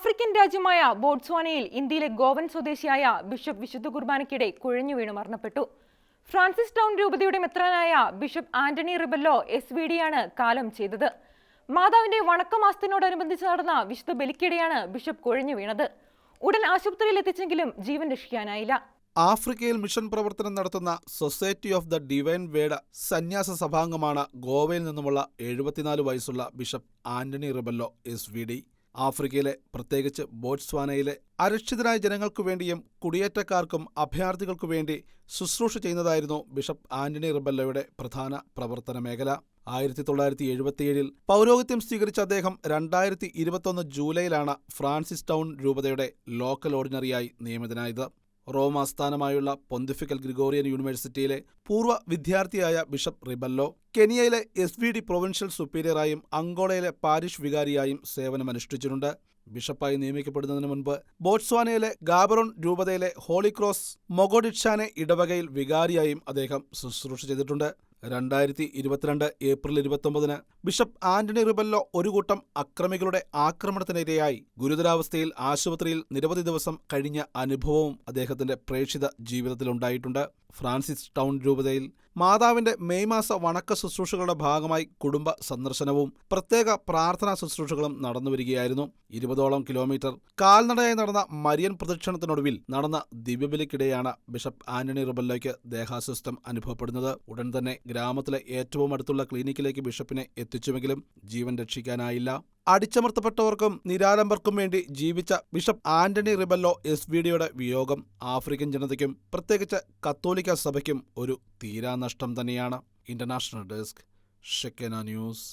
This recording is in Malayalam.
ആഫ്രിക്കൻ രാജ്യമായ ബോട്സ്വാനയിൽ ഇന്ത്യയിലെ ഗോവൻ സ്വദേശിയായ ബിഷപ്പ് വിശുദ്ധ കുർബാനയ്ക്കിടെ കുഴഞ്ഞു വീണ് മരണപ്പെട്ടു. ഫ്രാൻസിസ് ടൗൺ രൂപതയുടെ മെത്രാനായ ബിഷപ്പ് ആന്റണി റിബല്ലോ SVD ആണ് കാലം ചെയ്തത്. മാതാവിന്റെ വണക്കമാസത്തിനോടനുബന്ധിച്ച് നടന്ന വിശുദ്ധ ബലിക്കിടെയാണ് ബിഷപ്പ് കുഴഞ്ഞു വീണത്. ഉടൻ ആശുപത്രിയിൽ എത്തിച്ചെങ്കിലും ജീവൻ രക്ഷിക്കാനായില്ല. ആഫ്രിക്കയിൽ മിഷൻ പ്രവർത്തനം നടത്തുന്ന society of the divine word സന്യാസ സഭാംഗമാണ് ഗോവയിൽ നിന്നുമുള്ള 74 വയസ്സുള്ള ബിഷപ്പ് ആന്റണി റിബല്ലോ SVD. ആഫ്രിക്കയിലെ, പ്രത്യേകിച്ച് ബോട്സ്വാനയിലെ അരക്ഷിതരായ ജനങ്ങൾക്കു വേണ്ടിയും കുടിയേറ്റക്കാർക്കും അഭയാർത്ഥികൾക്കു വേണ്ടി ശുശ്രൂഷ ചെയ്യുന്നതായിരുന്നു ബിഷപ്പ് ആന്റണി റിബല്ലോയുടെ പ്രധാന പ്രവർത്തന മേഖല. 1977 പൗരോഹിത്യം സ്വീകരിച്ച അദ്ദേഹം 2021 ജൂലൈയിലാണ് ഫ്രാൻസിസ് ടൗൺ രൂപതയുടെ ലോക്കൽ ഓർഡിനറിയായി നിയമിതനായത്. റോം ആസ്ഥാനമായുള്ള പൊന്തിഫിക്കൽ ഗ്രിഗോറിയൻ യൂണിവേഴ്സിറ്റിയിലെ പൂർവ്വ വിദ്യാർത്ഥിയായ ബിഷപ്പ് റിബല്ലോ കെനിയയിലെ SVD പ്രൊവിൻഷ്യൽ സുപ്പീരിയറായും അങ്കോളയിലെ പാരിഷ് വികാരിയായും സേവനമനുഷ്ഠിച്ചിട്ടുണ്ട്. ബിഷപ്പായി നിയമിക്കപ്പെടുന്നതിന് മുൻപ് ബോട്സ്വാനയിലെ ഗാബറോൺ രൂപതയിലെ ഹോളി ക്രോസ് മൊഗോഡിറ്റ്ഷാനെ ഇടവകയിൽ വികാരിയായും അദ്ദേഹം ശുശ്രൂഷ ചെയ്തിട്ടുണ്ട്. 2022 ഏപ്രിൽ 29 ബിഷപ്പ് ആന്റണി റിബല്ലോ ഒരു കൂട്ടം അക്രമികളുടെ ആക്രമണത്തിനിരയായി ഗുരുതരാവസ്ഥയിൽ ആശുപത്രിയിൽ നിരവധി ദിവസം കഴിഞ്ഞ അനുഭവവും അദ്ദേഹത്തിന്റെ പ്രേക്ഷിത ജീവിതത്തിലുണ്ടായിട്ടുണ്ട്. ഫ്രാൻസിസ് ടൗൺ രൂപതയിൽ മാതാവിന്റെ മെയ് മാസ വണക്ക ശുശ്രൂഷകളുടെ ഭാഗമായി കുടുംബ സന്ദർശനവും പ്രത്യേക പ്രാർത്ഥനാ ശുശ്രൂഷകളും നടന്നുവരികയായിരുന്നു. 20ഓളം കിലോമീറ്റർ കാൽനടയായി നടന്ന മരിയൻ പ്രദക്ഷിണത്തിനൊടുവിൽ നടന്ന ദിവ്യബലിക്കിടെയാണ് ബിഷപ്പ് ആന്റണി റിബല്ലോയ്ക്ക് ദേഹാസ്വസ്ഥം അനുഭവപ്പെടുന്നത്. ഉടൻ തന്നെ ഗ്രാമത്തിലെ ഏറ്റവും അടുത്തുള്ള ക്ലിനിക്കിലേക്ക് ബിഷപ്പിനെ എത്തിച്ചുവെങ്കിലും ജീവൻ രക്ഷിക്കാനായില്ല. അടിച്ചമർത്തപ്പെട്ടവർക്കും നിരാലംബർക്കും വേണ്ടി ജീവിച്ച ബിഷപ്പ് ആന്റണി റിബല്ലോ SVDയുടെ വിയോഗം ആഫ്രിക്കൻ ജനതയ്ക്കും പ്രത്യേകിച്ച് കത്തോലിക്ക സഭയ്ക്കും ഒരു തീരാനഷ്ടം തന്നെയാണ്. International desk, Shekinah news.